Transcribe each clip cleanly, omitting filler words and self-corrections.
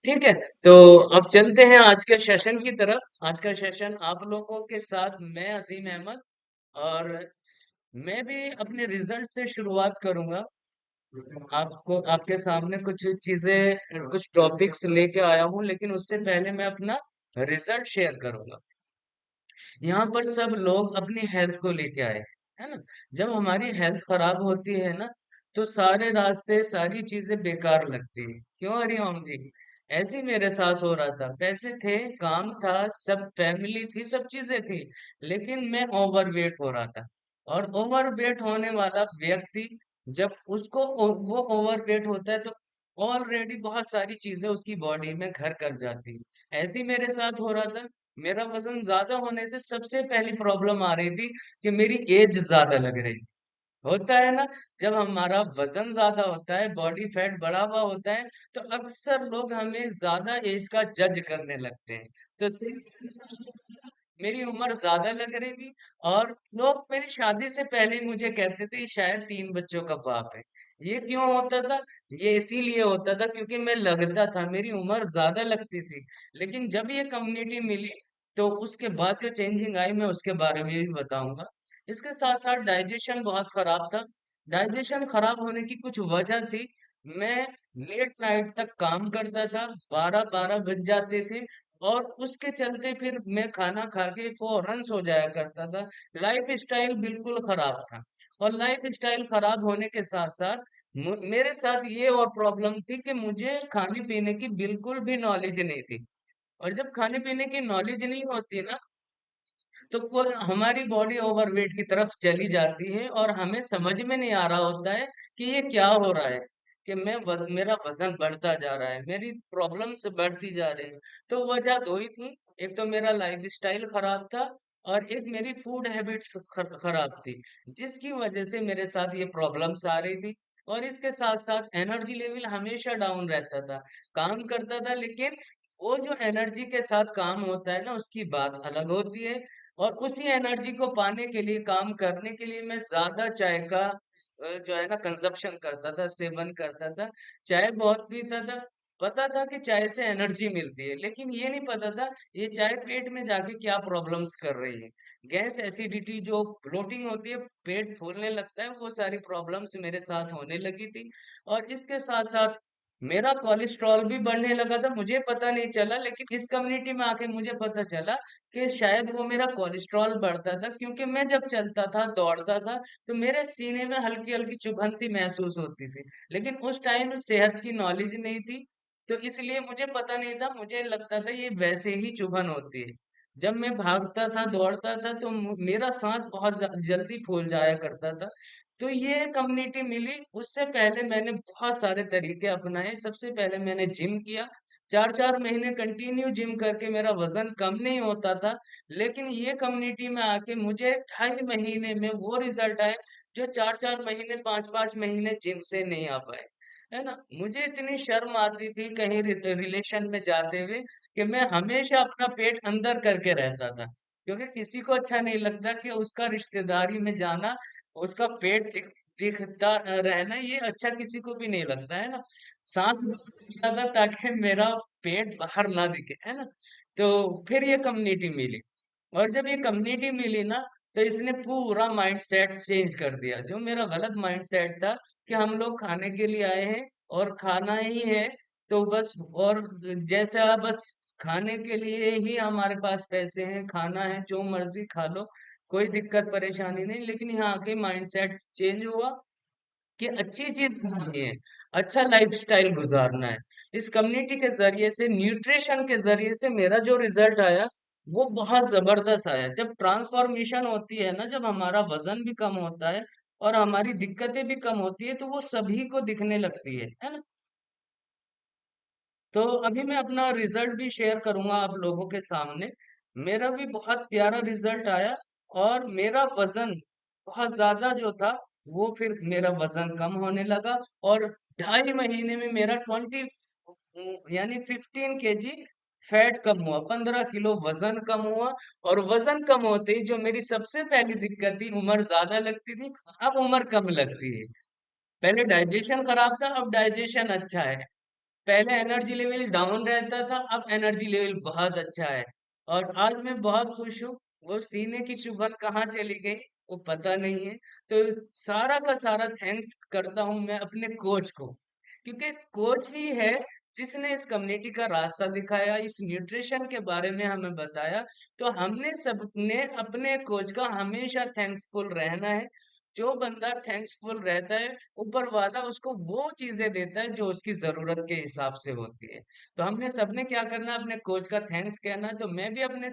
ठीक है। तो अब चलते हैं आज के सेशन की तरफ। आज का सेशन आप लोगों के साथ मैं असीम अहमद, और मैं भी अपने रिजल्ट से शुरुआत करूंगा। आपको आपके सामने कुछ चीजें, कुछ टॉपिक्स लेके आया हूँ, लेकिन उससे पहले मैं अपना रिजल्ट शेयर करूंगा। यहाँ पर सब लोग अपनी हेल्थ को लेके आए हैं, है ना। जब हमारी हेल्थ खराब होती है ना, तो सारे रास्ते, सारी चीजें बेकार लगती है। क्यों हरिओम जी? ऐसे ही मेरे साथ हो रहा था। पैसे थे, काम था, सब फैमिली थी, सब चीजें थी, लेकिन मैं ओवरवेट हो रहा था। और ओवरवेट होने वाला व्यक्ति, जब उसको वो ओवरवेट होता है, तो ऑलरेडी बहुत सारी चीजें उसकी बॉडी में घर कर जाती है। ऐसे ही मेरे साथ हो रहा था। मेरा वजन ज्यादा होने से सबसे पहली प्रॉब्लम आ रही थी कि मेरी एज ज्यादा लग रही। होता है ना, जब हमारा वजन ज्यादा होता है, बॉडी फैट बढ़ा हुआ होता है, तो अक्सर लोग हमें ज्यादा एज का जज करने लगते हैं। तो मेरी उम्र ज्यादा लग रही थी, और लोग मेरी शादी से पहले ही मुझे कहते थे शायद 3 बच्चों का बाप है। ये क्यों होता था? ये इसीलिए होता था क्योंकि मैं लगता था, मेरी उम्र ज्यादा लगती थी। लेकिन जब ये कम्युनिटी मिली, तो उसके बाद जो चेंजिंग आई, मैं उसके बारे में भी बताऊंगा। इसके साथ साथ डाइजेशन बहुत खराब था। डाइजेशन खराब होने की कुछ वजह थी। मैं लेट नाइट तक काम करता था, 12-12 बज जाते थे, और उसके चलते फिर मैं खाना खा के फौरन सो जाया करता था। लाइफ स्टाइल बिल्कुल खराब था। और लाइफ स्टाइल खराब होने के साथ साथ मेरे साथ ये और प्रॉब्लम थी कि मुझे खाने पीने की बिल्कुल भी नॉलेज नहीं थी। और जब खाने पीने की नॉलेज नहीं होती ना, तो कोई हमारी बॉडी ओवरवेट की तरफ चली जाती है, और हमें समझ में नहीं आ रहा होता है कि ये क्या हो रहा है, कि मेरा वजन बढ़ता जा रहा है, मेरी प्रॉब्लम्स बढ़ती जा रही है। तो वजह दो ही थी। एक तो मेरा लाइफ स्टाइल खराब था, और एक मेरी फूड हैबिट्स खराब थी, जिसकी वजह से मेरे साथ ये प्रॉब्लम्स आ रही थी। और इसके साथ साथ एनर्जी लेवल हमेशा डाउन रहता था। काम करता था, लेकिन वो जो एनर्जी के साथ काम होता है ना, उसकी बात अलग होती है। और उसी एनर्जी को पाने के लिए, काम करने के लिए, मैं ज्यादा चाय का जो है ना कंजप्शन करता था, सेवन करता था। चाय बहुत पीता था। पता था कि चाय से एनर्जी मिलती है, लेकिन ये नहीं पता था ये चाय पेट में जाके क्या प्रॉब्लम्स कर रही है। गैस, एसिडिटी, जो ब्लोटिंग होती है, पेट फूलने लगता है, वो सारी प्रॉब्लम्स मेरे साथ होने लगी थी। और इसके साथ साथ मेरा कोलेस्ट्रॉल भी बढ़ने लगा था। मुझे पता नहीं चला, लेकिन इस कम्युनिटी में आके मुझे पता चला कि शायद वो मेरा कोलेस्ट्रॉल बढ़ता था, क्योंकि मैं जब चलता था, दौड़ता था, तो मेरे सीने में हल्की हल्की चुभन सी महसूस होती थी। लेकिन उस टाइम सेहत की नॉलेज नहीं थी, तो इसलिए मुझे पता नहीं था। मुझे लगता था ये वैसे ही चुभन होती है। जब मैं भागता था, दौड़ता था, तो मेरा सांस बहुत जल्दी फूल जाया करता था। तो ये कम्युनिटी मिली। उससे पहले मैंने बहुत सारे तरीके अपनाए। सबसे पहले मैंने जिम किया। 4-4 महीने कंटिन्यू जिम करके मेरा वजन कम नहीं होता था। लेकिन ये कम्युनिटी में आके मुझे 2.5 महीने में वो रिजल्ट आए, जो 4-4 महीने, 5-5 महीने जिम से नहीं आ पाए। है ना। मुझे इतनी शर्म आती थी कहीं रिलेशन में जाते हुए, कि मैं हमेशा अपना पेट अंदर करके रहता था, क्योंकि किसी को अच्छा नहीं लगता कि उसका रिश्तेदारी में जाना, उसका पेट दिखता रहना, ये अच्छा किसी को भी नहीं लगता, है ना। सांस लेता था ताकि मेरा पेट बाहर ना दिखे, है ना। तो फिर ये कम्युनिटी मिली। और जब ये कम्युनिटी मिली ना, तो इसने पूरा माइंडसेट चेंज कर दिया। जो मेरा गलत माइंडसेट था कि हम लोग खाने के लिए आए हैं और खाना ही है, तो बस, और जैसा बस खाने के लिए ही हमारे पास पैसे हैं, खाना है, जो मर्जी खा लो, कोई दिक्कत परेशानी नहीं। लेकिन यहाँ आके माइंडसेट चेंज हुआ कि अच्छी चीज खानी है, अच्छा लाइफस्टाइल गुजारना है। इस कम्युनिटी के जरिए से, न्यूट्रिशन के जरिए से, मेरा जो रिजल्ट आया वो बहुत जबरदस्त आया। जब ट्रांसफॉर्मेशन होती है ना, जब हमारा वजन भी कम होता है और हमारी दिक्कतें भी कम होती है, तो वो सभी को दिखने लगती है ना। तो अभी मैं अपना रिजल्ट भी शेयर करूंगा आप लोगों के सामने। मेरा भी बहुत प्यारा रिजल्ट आया, और मेरा वजन बहुत ज्यादा जो था, वो फिर मेरा वजन कम होने लगा। और 2.5 महीने में मेरा यानी 15 kg फैट कम हुआ, 15 किलो वजन कम हुआ। और वजन कम होते ही जो मेरी सबसे पहली दिक्कत थी, उम्र ज्यादा लगती थी, अब उम्र कम लगती है। पहले डाइजेशन खराब था, अब डाइजेशन अच्छा है। पहले एनर्जी लेवल डाउन रहता था, अब एनर्जी लेवल बहुत अच्छा है और आज मैं बहुत खुश हूँ। वो सीने की चुभन कहाँ चली गई वो पता नहीं है। तो सारा का सारा थैंक्स करता हूँ मैं अपने कोच को, क्योंकि कोच ही है जिसने इस कम्युनिटी का रास्ता दिखाया, इस न्यूट्रिशन के बारे में हमें बताया। तो हमने सबने अपने कोच का हमेशा थैंक्सफुल रहना है। जो बंदा थैंक्सफुल रहता है, ऊपर वाला उसको वो चीजें देता है जो उसकी जरूरत के हिसाब से होती है। तो हमने सबने क्या करना है, अपने कोच का थैंक्स कहना है। तो मैं भी अपने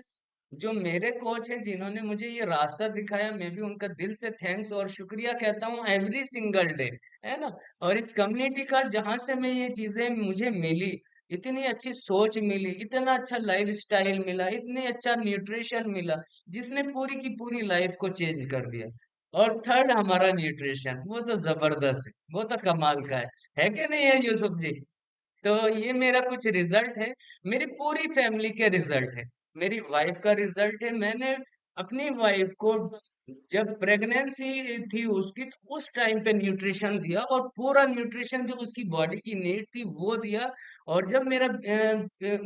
जो मेरे कोच हैं जिन्होंने मुझे ये रास्ता दिखाया, मैं भी उनका दिल से थैंक्स और शुक्रिया कहता हूँ एवरी सिंगल डे, है ना। और इस कम्युनिटी का जहां से मैं ये चीजें मुझे मिली, इतनी अच्छी सोच मिली, इतना अच्छा लाइफ स्टाइल मिला, इतनी अच्छा न्यूट्रिशन मिला, जिसने पूरी की पूरी लाइफ को चेंज कर दिया। और थर्ड हमारा न्यूट्रिशन, वो तो जबरदस्त है, वो तो कमाल का है कि नहीं है यूसुफ जी? तो ये मेरा कुछ रिजल्ट है, मेरी पूरी फैमिली के रिजल्ट है, मेरी वाइफ का रिजल्ट है। मैंने अपनी वाइफ को जब प्रेगनेंसी थी उसकी, तो उस टाइम पे न्यूट्रिशन दिया और पूरा न्यूट्रिशन जो उसकी बॉडी की नीड थी वो दिया। और जब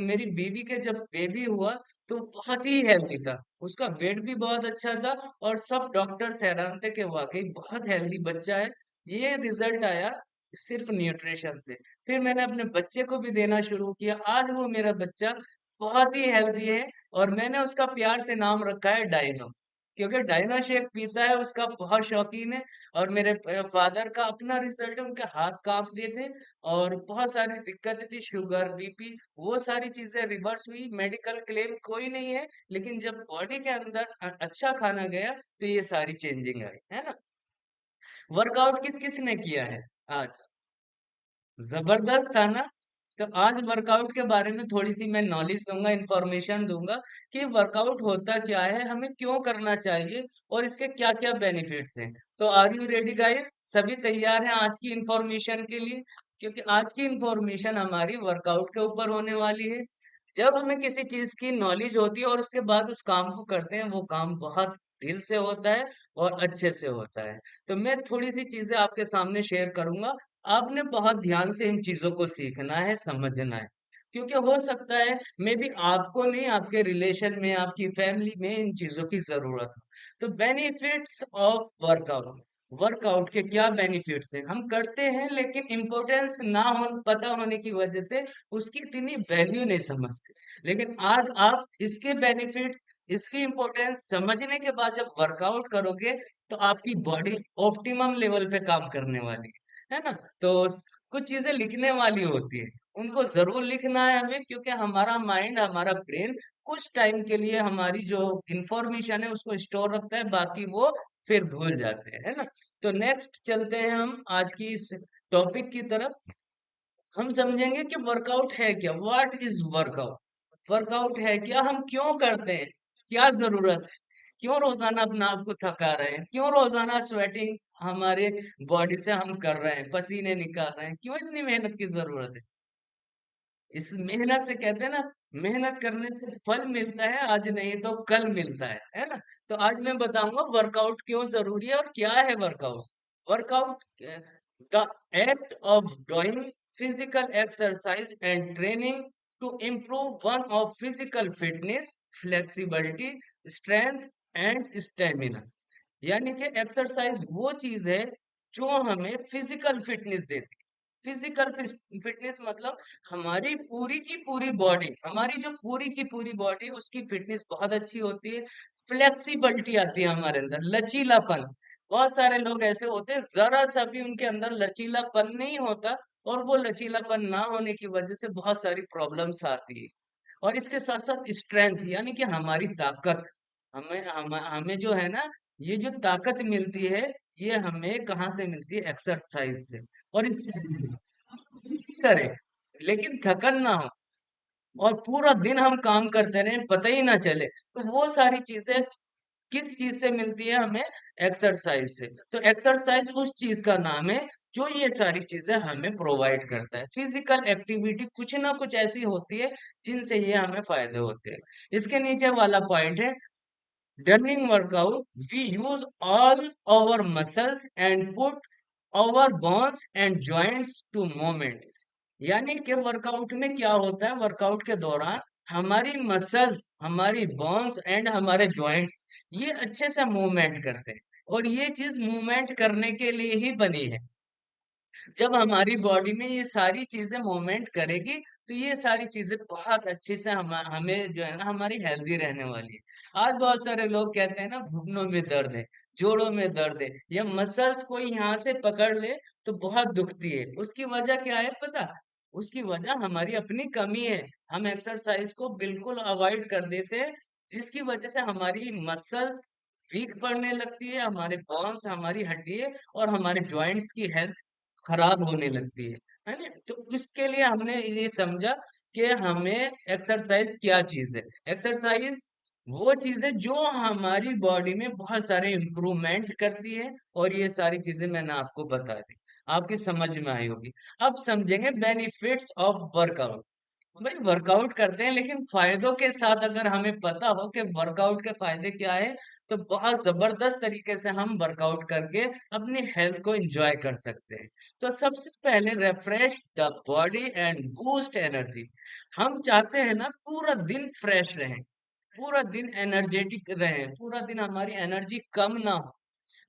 मेरी बीवी के जब बेबी हुआ तो बहुत ही हेल्दी था, उसका वेट भी बहुत अच्छा था और सब डॉक्टर्स हैरान थे कि वाकई बहुत हेल्दी बच्चा है। ये रिजल्ट आया सिर्फ न्यूट्रिशन से। फिर मैंने अपने बच्चे को भी देना शुरू किया, आज वो मेरा बच्चा बहुत ही हेल्दी है और मैंने उसका प्यार से नाम रखा है डायनो, क्योंकि डायनो शेक पीता है, उसका बहुत शौकीन है। और मेरे फादर का अपना रिजल्ट है, उनके हाथ कांपते थे और बहुत सारी दिक्कतें थी, शुगर बीपी, वो सारी चीजें रिवर्स हुई। मेडिकल क्लेम कोई नहीं है, लेकिन जब बॉडी के अंदर अच्छा खाना गया तो ये सारी चेंजिंग आई, है ना। वर्कआउट किस किस ने किया है आज? जबरदस्त था ना। तो आज वर्कआउट के बारे में थोड़ी सी मैं नॉलेज दूंगा, इंफॉर्मेशन दूंगा कि वर्कआउट होता क्या है, हमें क्यों करना चाहिए और इसके क्या क्या बेनिफिट्स हैं। तो आर यू रेडी गाइस? सभी तैयार हैं आज की इंफॉर्मेशन के लिए? क्योंकि आज की इंफॉर्मेशन हमारी वर्कआउट के ऊपर होने वाली है। जब हमें किसी चीज की नॉलेज होती है और उसके बाद उस काम को करते हैं, वो काम बहुत दिल से होता है और अच्छे से होता है। तो मैं थोड़ी सी चीजें आपके सामने शेयर करूंगा, आपने बहुत ध्यान से इन चीजों को सीखना है, समझना है। क्योंकि हो सकता है मे बी आपको नहीं, आपके रिलेशन में, आपकी फैमिली में इन चीजों की जरूरत हो। तो बेनिफिट्स ऑफ वर्कआउट, वर्कआउट के क्या बेनिफिट्स हैं, हम करते हैं लेकिन इम्पोर्टेंस ना हो, पता होने की वजह से उसकी इतनी वैल्यू नहीं समझते। लेकिन आज आप इसके बेनिफिट्स, इसकी इम्पोर्टेंस समझने के बाद जब वर्कआउट करोगे तो आपकी बॉडी ऑप्टिमम लेवल पे काम करने वाली है ना। तो कुछ चीजें लिखने वाली होती है, उनको जरूर लिखना है हमें, क्योंकि हमारा माइंड, हमारा ब्रेन कुछ टाइम के लिए हमारी जो इंफॉर्मेशन है उसको स्टोर रखता है, बाकी वो फिर भूल जाते हैं, है ना। तो नेक्स्ट चलते हैं हम आज की इस टॉपिक की तरफ। हम समझेंगे कि वर्कआउट है क्या, व्हाट इज वर्कआउट, वर्कआउट है क्या, हम क्यों करते हैं, क्या जरूरत है, क्यों रोजाना अपना आप को थका रहे हैं, क्यों रोजाना स्वेटिंग हमारे बॉडी से हम कर रहे हैं, पसीने निकाल रहे हैं, क्यों इतनी मेहनत की जरूरत है। इस मेहनत से कहते हैं ना, मेहनत करने से फल मिलता है, आज नहीं तो कल मिलता है ना। तो आज मैं बताऊंगा वर्कआउट क्यों जरूरी है और क्या है workout. Workout, the act of doing physical exercise and training to improve one of physical fitness, flexibility, strength and stamina। यानी कि एक्सरसाइज वो चीज है जो हमें फिजिकल फिटनेस देती है। फिजिकल फिटनेस मतलब हमारी पूरी की पूरी बॉडी, हमारी जो पूरी की पूरी बॉडी उसकी फिटनेस बहुत अच्छी होती है। फ्लेक्सिबिलिटी आती है हमारे अंदर, लचीलापन। बहुत सारे लोग ऐसे होते हैं जरा सा भी उनके अंदर लचीलापन नहीं होता, और वो लचीलापन ना होने की वजह से बहुत सारी प्रॉब्लम्स आती है। और इसके साथ साथ स्ट्रेंथ यानी कि हमारी ताकत, हमें जो है ना, ये जो ताकत मिलती है, ये हमें कहाँ से मिलती है, एक्सरसाइज से। और इसी करें लेकिन थकन ना हो और पूरा दिन हम काम करते रहें, पता ही ना चले, तो वो सारी चीजें किस चीज से मिलती है हमें, एक्सरसाइज से। तो एक्सरसाइज उस चीज का नाम है जो ये सारी चीजें हमें प्रोवाइड करता है। फिजिकल एक्टिविटी कुछ ना कुछ ऐसी होती है जिनसे ये हमें फायदे होते हैं। इसके नीचे वाला पॉइंट है, during workout we use all our muscles and put our bones and joints to movement। यानी कि वर्कआउट में क्या होता है, वर्कआउट के दौरान हमारी मसल्स, हमारी बोन्स एंड हमारे जॉइंट्स, ये अच्छे से मूवमेंट करते हैं। और ये चीज मूवमेंट करने के लिए ही बनी है। जब हमारी बॉडी में ये सारी चीजें मूवमेंट करेगी, तो ये सारी चीजें बहुत अच्छे से हमें जो है ना, हमारी हेल्दी रहने वाली है। आज बहुत सारे लोग कहते हैं ना, घुटनों में दर्द है, जोड़ों में दर्द है, या मसल्स कोई यहाँ से पकड़ ले तो बहुत दुखती है। उसकी वजह क्या है पता? उसकी वजह हमारी अपनी कमी है। हम एक्सरसाइज को बिल्कुल अवॉइड कर देते हैं, जिसकी वजह से हमारी मसल्स वीक पड़ने लगती है, हमारे बोन्स, हमारी हड्डियां और हमारे जॉइंट्स की हेल्थ खराब होने लगती है ना? तो इसके लिए हमने ये समझा कि हमें एक्सरसाइज क्या चीज है। एक्सरसाइज वो चीज है जो हमारी बॉडी में बहुत सारे इंप्रूवमेंट करती है, और ये सारी चीजें मैंने आपको बता दी, आपकी समझ में आई होगी। अब समझेंगे बेनिफिट्स ऑफ वर्कआउट। भाई वर्कआउट करते हैं, लेकिन फायदों के साथ अगर हमें पता हो कि वर्कआउट के फायदे क्या है, तो बहुत जबरदस्त तरीके से हम वर्कआउट करके अपनी हेल्थ को एंजॉय कर सकते हैं। तो सबसे पहले refresh the body and boost energy. हम चाहते हैं ना पूरा दिन फ्रेश रहें, पूरा दिन एनर्जेटिक रहें, पूरा दिन हमारी एनर्जी कम ना हो,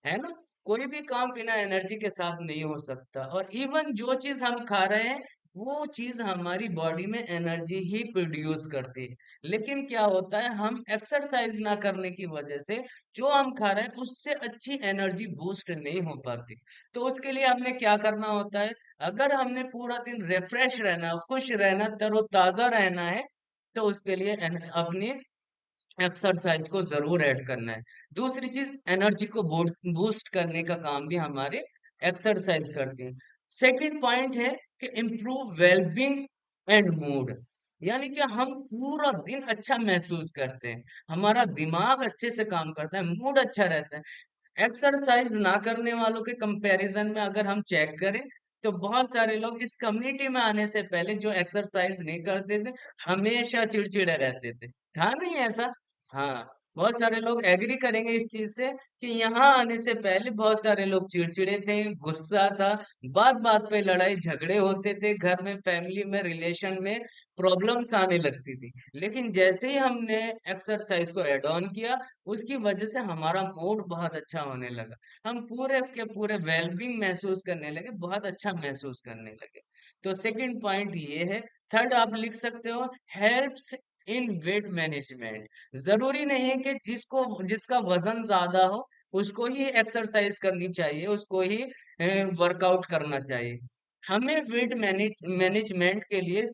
है ना? कोई भी काम बिना एनर्जी के साथ नहीं हो सकता। और इवन जो चीज हम खा रहे हैं, वो चीज हमारी बॉडी में एनर्जी ही प्रोड्यूस करती है। लेकिन क्या होता है, हम एक्सरसाइज ना करने की वजह से जो हम खा रहे हैं उससे अच्छी एनर्जी बूस्ट नहीं हो पाती। तो उसके लिए हमने क्या करना होता है, अगर हमने पूरा दिन रिफ्रेश रहना, खुश रहना, तरोताजा रहना है, तो उसके लिए अपनी एक्सरसाइज को जरूर ऐड करना है। दूसरी चीज, एनर्जी को बूस्ट करने का काम भी हमारे एक्सरसाइज करती है। सेकंड पॉइंट है कि इम्प्रूव वेलबींग एंड मूड। यानी कि हम पूरा दिन अच्छा महसूस करते हैं, हमारा दिमाग अच्छे से काम करता है, मूड अच्छा रहता है। एक्सरसाइज ना करने वालों के कंपैरिजन में अगर हम चेक करें, तो बहुत सारे लोग इस कम्युनिटी में आने से पहले जो एक्सरसाइज नहीं करते थे, हमेशा चिड़चिड़े रहते थे। था नहीं ऐसा? हाँ, बहुत सारे लोग एग्री करेंगे इस चीज से कि यहाँ आने से पहले बहुत सारे लोग चिड़चिड़े थे, गुस्सा था, बात बात पे लड़ाई झगड़े होते थे, घर में, फैमिली में, रिलेशन में प्रॉब्लम्स आने लगती थी। लेकिन जैसे ही हमने एक्सरसाइज को एड ऑन किया, उसकी वजह से हमारा मूड बहुत अच्छा होने लगा। हम पूरे के पूरे वेलबींग महसूस करने लगे, बहुत अच्छा महसूस करने लगे। तो सेकंड पॉइंट ये है। थर्ड आप लिख सकते हो, हेल्प्स इन वेट मैनेजमेंट। जरूरी नहीं है कि जिसका वजन ज्यादा हो उसको ही एक्सरसाइज करनी चाहिए, उसको ही वर्कआउट करना चाहिए। हमें वेट मैनेजमेंट के लिए,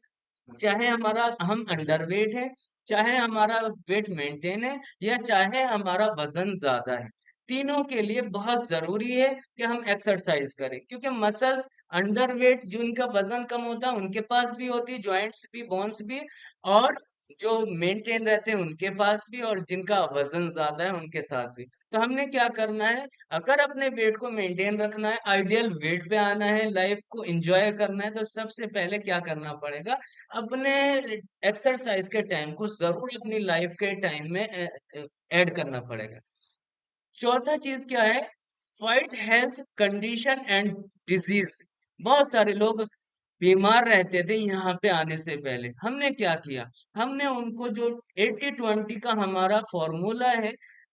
चाहे हमारा हम अंडरवेट है, चाहे हमारा वेट मेंटेन है, या चाहे हमारा वजन ज्यादा है, तीनों के लिए बहुत जरूरी है कि हम एक्सरसाइज करें। क्योंकि मसल्स, अंडरवेट जिनका वजन कम होता है उनके पास भी होती है, जॉइंट्स भी, बोन्स भी, और जो मेंटेन रहते हैं उनके पास भी, और जिनका वजन ज्यादा है उनके साथ भी। तो हमने क्या करना है, अगर अपने वेट को मेंटेन रखना है, आइडियल वेट पे आना है, लाइफ को एंजॉय करना है, तो सबसे पहले क्या करना पड़ेगा, अपने एक्सरसाइज के टाइम को जरूर अपनी लाइफ के टाइम में ऐड करना पड़ेगा। चौथा चीज क्या है, fight health condition and disease. बहुत सारे लोग बीमार रहते थे यहाँ पे आने से पहले। हमने क्या किया, हमने उनको जो 80-20 का हमारा फॉर्मूला है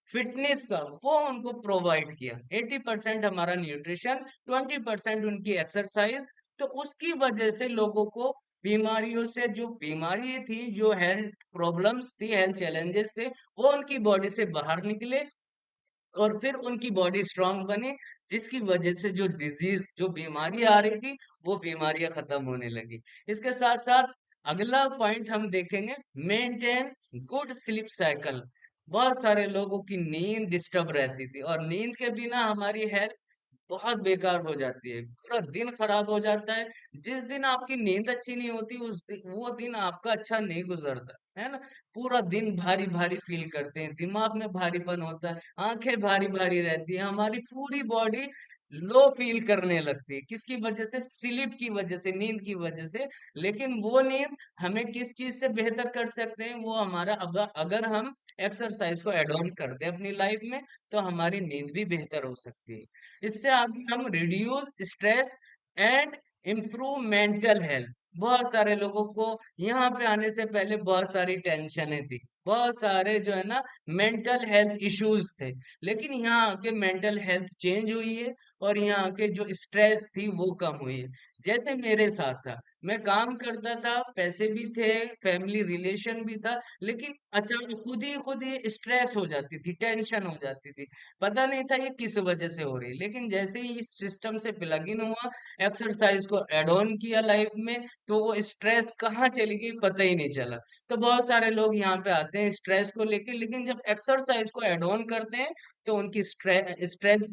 फिटनेस का, वो उनको प्रोवाइड किया। 80% हमारा न्यूट्रिशन, 20% उनकी एक्सरसाइज। तो उसकी वजह से लोगों को बीमारियों से, जो बीमारी थी, जो हेल्थ प्रॉब्लम्स थी, हेल्थ चैलेंजेस थे, वो उनकी बॉडी से बाहर निकले, और फिर उनकी बॉडी स्ट्रांग बनी, जिसकी वजह से जो डिजीज, जो बीमारी आ रही थी, वो बीमारियां खत्म होने लगी। इसके साथ साथ अगला पॉइंट हम देखेंगे, मेंटेन गुड स्लीप साइकिल। बहुत सारे लोगों की नींद डिस्टर्ब रहती थी, और नींद के बिना हमारी हेल्थ बहुत बेकार हो जाती है, पूरा दिन खराब हो जाता है। जिस दिन आपकी नींद अच्छी नहीं होती, वो दिन आपका अच्छा नहीं गुजरता है ना? पूरा दिन भारी भारी फील करते हैं, दिमाग में भारीपन होता है, आंखें भारी भारी रहती है, हमारी पूरी बॉडी लो फील करने लगती है। किसकी वजह से? स्लीप की वजह से, नींद की वजह से। लेकिन वो नींद हमें किस चीज से बेहतर कर सकते हैं, वो हमारा, अगर हम एक्सरसाइज को एड ऑन करते हैं अपनी लाइफ में, तो हमारी नींद भी बेहतर हो सकती है। इससे आगे हम reduce stress and improve mental health. बहुत सारे लोगों को यहाँ पे आने से पहले बहुत सारी टेंशनें थी, बहुत सारे जो है ना मेंटल हेल्थ इश्यूज थे। लेकिन यहाँ आके मेंटल हेल्थ चेंज हुई है और यहाँ आके जो स्ट्रेस थी वो कम हुई है। जैसे मेरे साथ था, मैं काम करता था, पैसे भी थे, फैमिली रिलेशन भी था, लेकिन अचानक खुद ही स्ट्रेस हो जाती थी, टेंशन हो जाती थी। पता नहीं था ये किस वजह से हो रही, लेकिन जैसे ही इस सिस्टम से प्लग इन हुआ, एक्सरसाइज को एड ऑन किया लाइफ में, तो वो स्ट्रेस कहाँ चली गई पता ही नहीं चला। तो बहुत सारे लोग यहाँ पे आते हैं स्ट्रेस को लेके, लेकिन जब एक्सरसाइज को एड ऑन करते हैं तो उनकी स्ट्रेस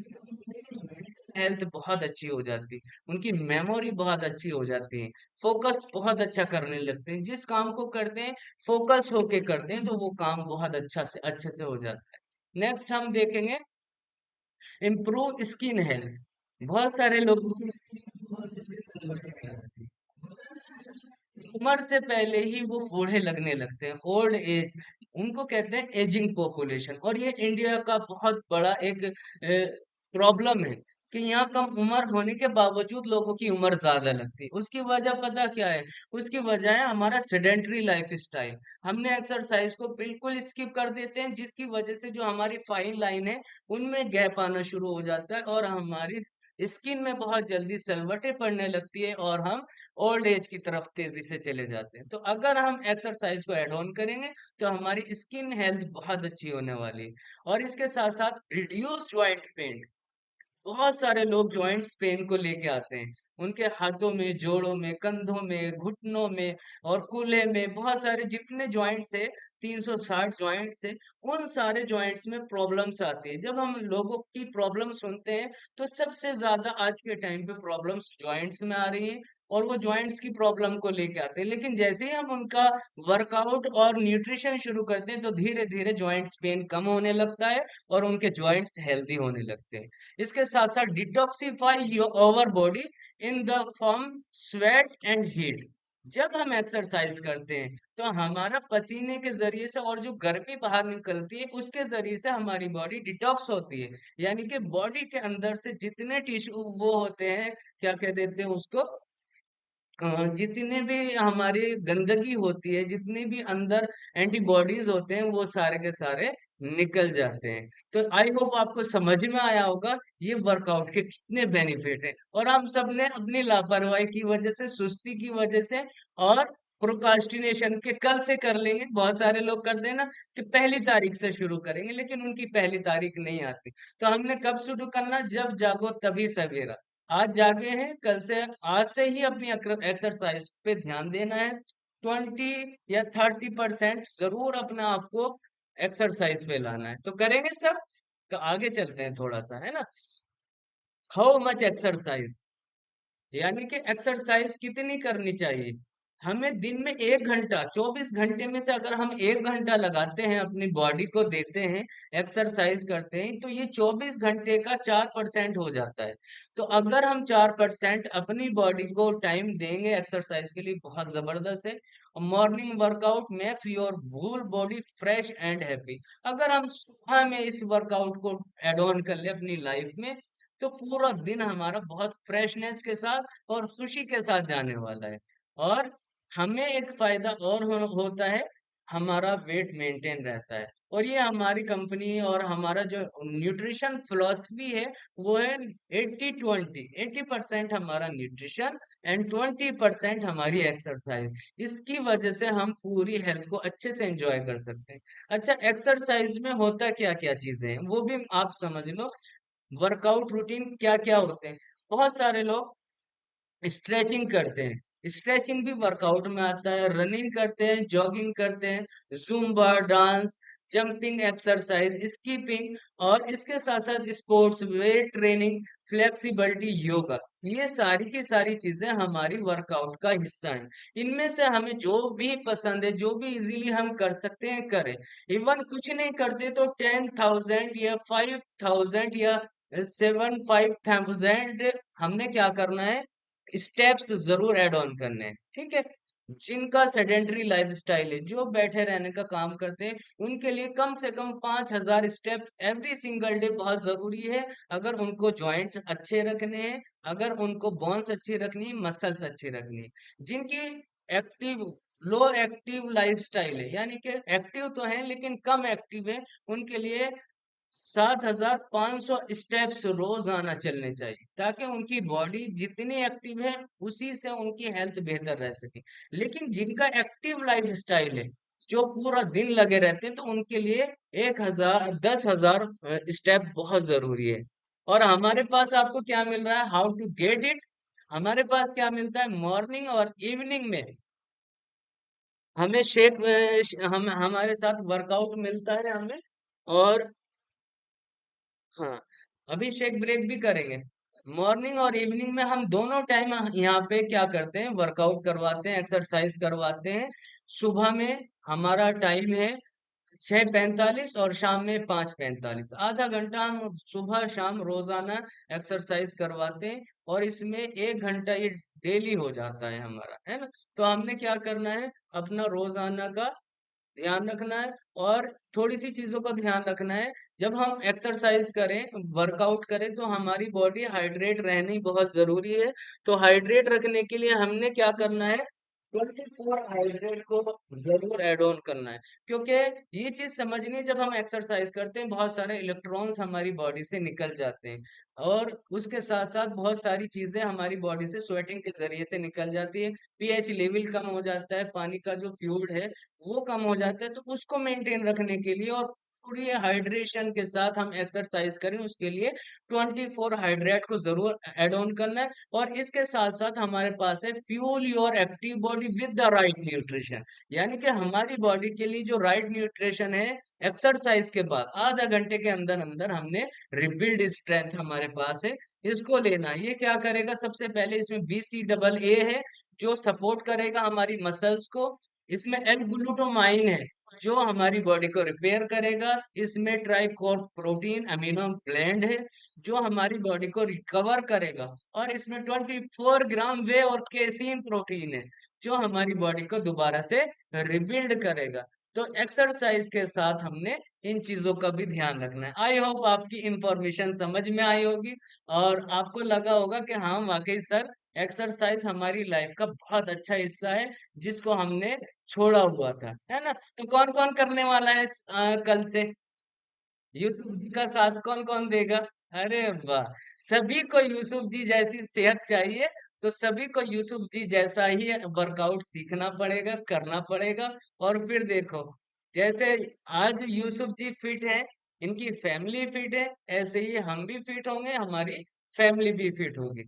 हेल्थ बहुत अच्छी हो जाती है, उनकी मेमोरी बहुत अच्छी हो जाती है, फोकस बहुत अच्छा करने लगते हैं। जिस काम को करते हैं फोकस होके करते हैं तो वो काम बहुत अच्छे से हो जाता है। नेक्स्ट हम देखेंगे इम्प्रूव स्किन हेल्थ। बहुत सारे लोगों की स्किन बहुत जल्दी से जाती है, उम्र से पहले ही वो बूढ़े लगने लगते हैं, ओल्ड एज, उनको कहते हैं एजिंग पॉपुलेशन। और ये इंडिया का बहुत बड़ा एक प्रॉब्लम है कि यहाँ कम उम्र होने के बावजूद लोगों की उम्र ज्यादा लगती है। उसकी वजह पता क्या है? उसकी वजह है हमारा सेडेंटरी लाइफ स्टाइल। हमने एक्सरसाइज को बिल्कुल स्किप कर देते हैं, जिसकी वजह से जो हमारी फाइन लाइन है उनमें गैप आना शुरू हो जाता है और हमारी स्किन में बहुत जल्दी सलवटें पड़ने लगती है और हम ओल्ड एज की तरफ तेजी से चले जाते हैं। तो अगर हम एक्सरसाइज को ऐड ऑन करेंगे तो हमारी स्किन हेल्थ बहुत अच्छी होने वाली है। और इसके साथ साथ रिड्यूस जॉइंट पेन। बहुत सारे लोग जॉइंट्स पेन को लेके आते हैं, उनके हाथों में, जोड़ों में, कंधों में, घुटनों में और कूल्हे में, बहुत सारे जितने जॉइंट्स है, 360 जॉइंट्स है, उन सारे जॉइंट्स में प्रॉब्लम्स आती है। जब हम लोगों की प्रॉब्लम सुनते हैं तो सबसे ज्यादा आज के टाइम पे प्रॉब्लम्स जॉइंट्स में आ रही है और वो जॉइंट्स की प्रॉब्लम को लेके आते हैं। लेकिन जैसे ही हम उनका वर्कआउट और न्यूट्रिशन शुरू करते हैं तो धीरे धीरे जॉइंट्स पेन कम होने लगता है और उनके जॉइंट्स हेल्दी होने लगते हैं। इसके साथ साथ detoxify your over body in the form sweat and heat. जब हम एक्सरसाइज करते हैं तो हमारा पसीने के जरिए से और जो गर्मी बाहर निकलती है उसके जरिए से हमारी बॉडी डिटॉक्स होती है। यानी कि बॉडी के अंदर से जितने टिश्यू वो होते हैं, क्या कह देते हैं उसको, जितने भी हमारी गंदगी होती है, जितने भी अंदर एंटीबॉडीज होते हैं, वो सारे के सारे निकल जाते हैं। तो आई होप आपको समझ में आया होगा ये वर्कआउट के कितने बेनिफिट है। और हम सब ने अपनी लापरवाही की वजह से, सुस्ती की वजह से और प्रोकास्टिनेशन के कल से कर लेंगे, बहुत सारे लोग करते हैं ना कि पहली तारीख से शुरू करेंगे, लेकिन उनकी पहली तारीख नहीं आती। तो हमने कब शुरू करना? जब जागो तभी सवेरा। आज जागे हैं, कल से, आज से ही अपनी एक्सरसाइज पे ध्यान देना है। 20 या 30% जरूर अपने आप को एक्सरसाइज पे लाना है। तो करेंगे सब? तो आगे चलते हैं थोड़ा सा, है ना। हाउ मच एक्सरसाइज, यानी कि एक्सरसाइज कितनी करनी चाहिए? हमें दिन में 1 घंटा, 24 घंटे में से अगर हम 1 घंटा लगाते हैं, अपनी बॉडी को देते हैं, एक्सरसाइज करते हैं, तो ये 24 घंटे का 4% हो जाता है। तो अगर हम 4% अपनी बॉडी को टाइम देंगे एक्सरसाइज के लिए, बहुत जबरदस्त है। Morning workout makes your whole body fresh and happy. अगर हम सुबह में इस वर्कआउट को एड ऑन कर ले अपनी लाइफ में, तो पूरा दिन हमारा बहुत फ्रेशनेस के साथ और खुशी के साथ जाने वाला है। और हमें एक फायदा और होता है, हमारा वेट मेंटेन रहता है। और ये हमारी कंपनी और हमारा जो न्यूट्रिशन फिलॉसफी है वो है 80-20। 80% हमारा न्यूट्रिशन एंड 20% हमारी एक्सरसाइज। इसकी वजह से हम पूरी हेल्थ को अच्छे से एंजॉय कर सकते हैं। अच्छा, एक्सरसाइज में होता क्या क्या चीजें हैं वो भी आप समझ लो। वर्कआउट रूटीन क्या क्या होते हैं? बहुत सारे लोग स्ट्रेचिंग करते हैं, स्ट्रेचिंग भी वर्कआउट में आता है। रनिंग करते हैं, जॉगिंग करते हैं, zumba dance, jumping exercise, skipping, और इसके साथ साथ sports, weight training, flexibility, yoga. ये सारी की सारी चीजें हमारी वर्कआउट का हिस्सा हैं। इनमें से हमें जो भी पसंद है, जो भी इजीली हम कर सकते हैं करें। इवन कुछ नहीं करते तो 10,000 या 5,000 या 7-5,000 हमने क्या करना है, स्टेप्स जरूर ऐड ऑन करने हैं। ठीक है। जिनका सेडेंटरी लाइफस्टाइल है, जो बैठे रहने का काम करते हैं, उनके लिए कम से कम 5,000 स्टेप एवरी सिंगल डे बहुत जरूरी है। अगर उनको जॉइंट्स अच्छे रखने हैं, अगर उनको बोन्स अच्छी रखनी है, मसल्स अच्छी रखनी है। जिनकी एक्टिव लो एक्टिव लाइफस्टाइल है, यानी कि एक्टिव तो है लेकिन कम एक्टिव है, उनके लिए 7,500 स्टेप्स रोजाना चलने चाहिए, ताकि उनकी बॉडी जितनी एक्टिव है उसी से उनकी हेल्थ बेहतर रह सके। लेकिन जिनका एक्टिव लाइफ स्टाइल है, जो पूरा दिन लगे रहते हैं, तो उनके लिए 1,000 10,000 स्टेप बहुत जरूरी है। और हमारे पास आपको क्या मिल रहा है, हाउ टू गेट इट। हमारे पास क्या मिलता है, मॉर्निंग और इवनिंग में हमें हम हमारे साथ वर्कआउट मिलता है हमें। और हाँ, अभिषेक ब्रेक भी करेंगे। मॉर्निंग और इवनिंग में हम दोनों टाइम यहाँ पे क्या करते हैं, वर्कआउट करवाते हैं, एक्सरसाइज करवाते हैं। सुबह में हमारा टाइम है 6:45 और शाम में 5:45, आधा घंटा हम सुबह शाम रोजाना एक्सरसाइज करवाते हैं। और इसमें 1 घंटा ये डेली हो जाता है हमारा, है ना। तो हमने क्या करना है, अपना रोजाना का ध्यान रखना है। और थोड़ी सी चीजों का ध्यान रखना है, जब हम एक्सरसाइज करें, वर्कआउट करें, तो हमारी बॉडी हाइड्रेट रहनी बहुत जरूरी है। तो हाइड्रेट रखने के लिए हमने क्या करना है, 24 हाइड्रेट को जरूर ऐड ऑन करना है। क्योंकि ये चीज समझनी है, जब हम एक्सरसाइज करते हैं बहुत सारे इलेक्ट्रॉन्स हमारी बॉडी से निकल जाते हैं। और उसके साथ साथ बहुत सारी चीजें हमारी बॉडी से स्वेटिंग के जरिए से निकल जाती है। पीएच लेवल कम हो जाता है, पानी का जो फ्लूइड है वो कम हो जाता है। तो उसको मेंटेन रखने के लिए और पूरी हाइड्रेशन के साथ हम एक्सरसाइज करें, उसके लिए 24 हाइड्रेट को जरूर ऐड ऑन करना है। और इसके साथ साथ हमारे पास है fuel your active body with the right nutrition. यानी कि हमारी बॉडी के लिए जो राइट न्यूट्रिशन है, एक्सरसाइज के बाद आधा घंटे के अंदर अंदर हमने रिबिल्ड स्ट्रेंथ हमारे पास है, इसको लेना है। ये क्या करेगा, सबसे पहले इसमें BCAA है, जो सपोर्ट करेगा हमारी मसल्स को। इसमें एल ग्लूटामाइन है, जो हमारी बॉडी को रिपेयर करेगा। इसमें ट्राइकोर प्रोटीन अमीनो ब्लेंड है, जो हमारी बॉडी को रिकवर करेगा। और इसमें 24 ग्राम वे और केसीन प्रोटीन है, जो हमारी बॉडी को दोबारा से रिबिल्ड करेगा। तो एक्सरसाइज के साथ हमने इन चीजों का भी ध्यान रखना है। आई होप आपकी इंफॉर्मेशन समझ में आई होगी, और आपको लगा होगा कि हाँ वाकई सर, एक्सरसाइज हमारी लाइफ का बहुत अच्छा हिस्सा है, जिसको हमने छोड़ा हुआ था, है ना। तो कौन कौन करने वाला है कल से, यूसुफ जी का साथ कौन कौन देगा। अरे वाह, सभी को यूसुफ जी जैसी सेहत चाहिए, तो सभी को यूसुफ जी जैसा ही वर्कआउट सीखना पड़ेगा, करना पड़ेगा। और फिर देखो, जैसे आज यूसुफ जी फिट हैं, इनकी फैमिली फिट है, ऐसे ही हम भी फिट होंगे, हमारी फैमिली भी फिट होगी।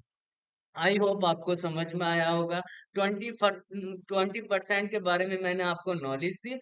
आई होप आपको समझ में आया होगा। 20% के बारे में मैंने आपको नॉलेज दी।